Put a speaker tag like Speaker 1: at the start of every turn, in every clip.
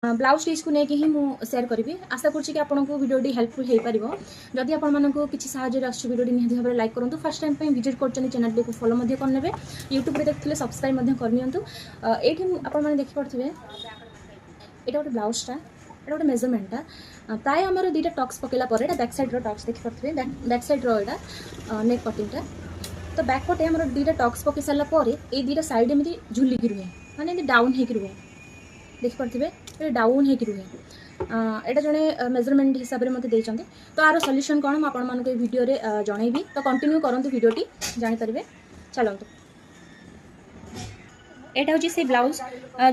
Speaker 1: Blouse stitch को लेकिन ही मुझे सेयार करी। आशा करुँच कि आपको भिडियोटी हेल्पफुल हो पार। जदि आपको किसी साहय भिडियोटी निहाती भाव लाइक करूँ। फर्स्ट टाइम विजिट कर चैनल को फॉलो करने यूट्यूब देखते सब्सक्राइब करनी। ये आपने देखिपे ये गोटे ब्लाउजटा ये गोटे मेजरमेंटा प्राय आमर दुईटा टक्स पकेला बैक साइड टक्स देखिपे बैक साइड रहा नेक कटिंगटा। तो बैक पटे आम दुईटा टक्स पकई सारापर ये दुईटा साइड एमती झुलिकी रुहे माने डाउन हो रुहे देखिपे ये डाउन हो रुहे। यहाँ जड़े मेजरमेंट हिसाब से मत देते। तो यार सल्यूशन कौन मुझे भिडियो जनइबी। तो कंटिन्यू करूँ भिडियोटी जानीपारे। चलतु एटा हूँ से ब्लाउज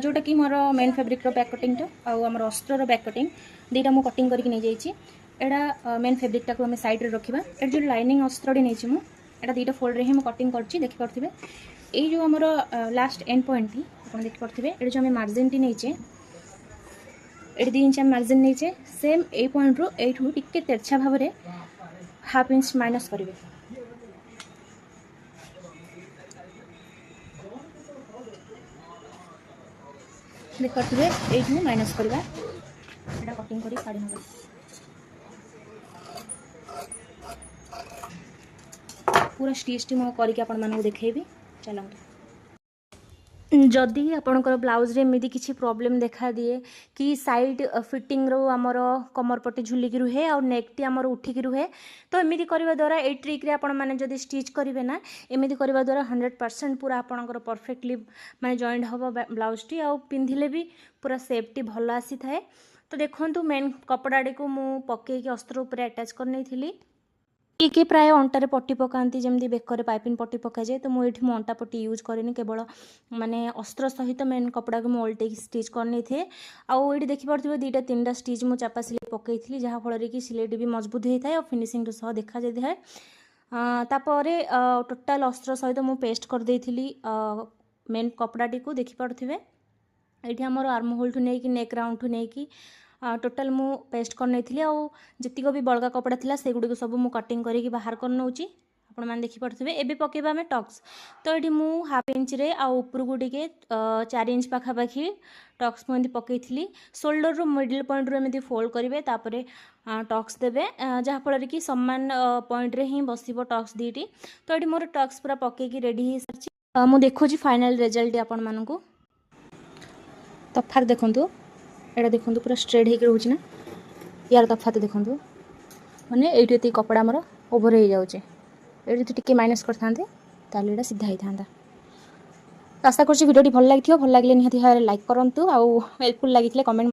Speaker 1: जोटा कि मोर मेन फैब्रिक बैक कटिंगटा आमर अस्त्र बैक कटिंग दुईटा मुझे कटिंग करके नहीं जाइए। एटा मेन फैब्रिकटा को आम साइड रखा। ये जो लाइनिंग अस्त्रटी नहीं मुझे दुईटा फोल्ड रे मुझे कटिंग कर देखिपे। ये जो आमर लास्ट एंड पॉइंट थी आप देखिपे ये जो आम मार्जिन टी नहीं ये 2 इंच मार्जिन नहीं सेम ए पॉइंट रू एठू टिके तेरछा भाव में हाफ इंच माइनस करेंगे। देखिए ये माइनस करवा यहाँ कटिंग कर साड़ी नब पूरा स्टिच टी मुझे करके देखेबी। चलते जदि आपणकर ब्लाउज रे एमती किसी प्रॉब्लम देखा दिए कि साइड फिटिंग रो आमर कमर पटे झुलिकी रुहे और नेकटी आमर उठिकी रुहे तो एमती करने द्वारा ये ट्रिक रे आपण मैंने जदि स्टिच करेंगे ना एमती करने द्वारा 100% पूरा आपणकर परफेक्टली माने जॉइंट हम ब्लाउज टी आ पिंधिले भी पूरा सेफ्टी भल आसी थाए। तो देखो मेन कपड़ाटी को मु पकईकी अस्त्र उपर अटैच कर नहीं थी। किए प्राय अंटारे पट्टी पकाती जमी बेकर पाइपिंग पट्टी पकाए तो मुझे मो अंटा पट्टी यूज करेनि केवल माने अस्त्र सहित मेन कपड़ा को मुझे उल्टे स्टिच करनी थे। आउ ये देखिपे 2टा 3टा स्टिच मुझे चापा सिलाई पकई जहाँफल कि सिलाईटी भी मजबूत होता है और फिनिशिंग सह देखा जाए। तापर टोटाल अस्त्र सहित मुझे पेस्ट कर देती मेन कपड़ाटी को देखिपे। ये आमर आर्म होल ठू नहीं नेक राउंड ठू नहीं टोटाल मु पेस्ट कर नहीं थी। जीतक भी बलगा कपड़ा था से गुड़ सब मुझे कटिंग करके बाहर कर नौची आपण मैंने देखिपे। एबे पकेबा आम टक्स तो ये मुझे हाफ इंच रे ऊपर को टे 4 इंच पाखापाखि टक्स मुझे पकई शोल्डर रू मिडिल पॉइंट रू एमती फोल्ड करेंगे तापर टक्स देवे जहाँफल कि सामान पॉइंट रे ही बस टक्स दीटी। तो ये मोर टक्स पूरा पकईकी रेडी हो सारी मुझे देखुची फाइनल रिजल्ट आपण मानू तफात देखु। एटा देखो पूरा स्ट्रेट होकर रोचे ना यार तफात देखो मैंने ये कपड़ा मोर ओभर हो जाऊे ये टी माइनस करते सीधा ही था। आशा कर भिडियोटी भल लगी भल लगे निहाती भाव लाइक करूँ आउ हेल्पफुल लगी कमेंट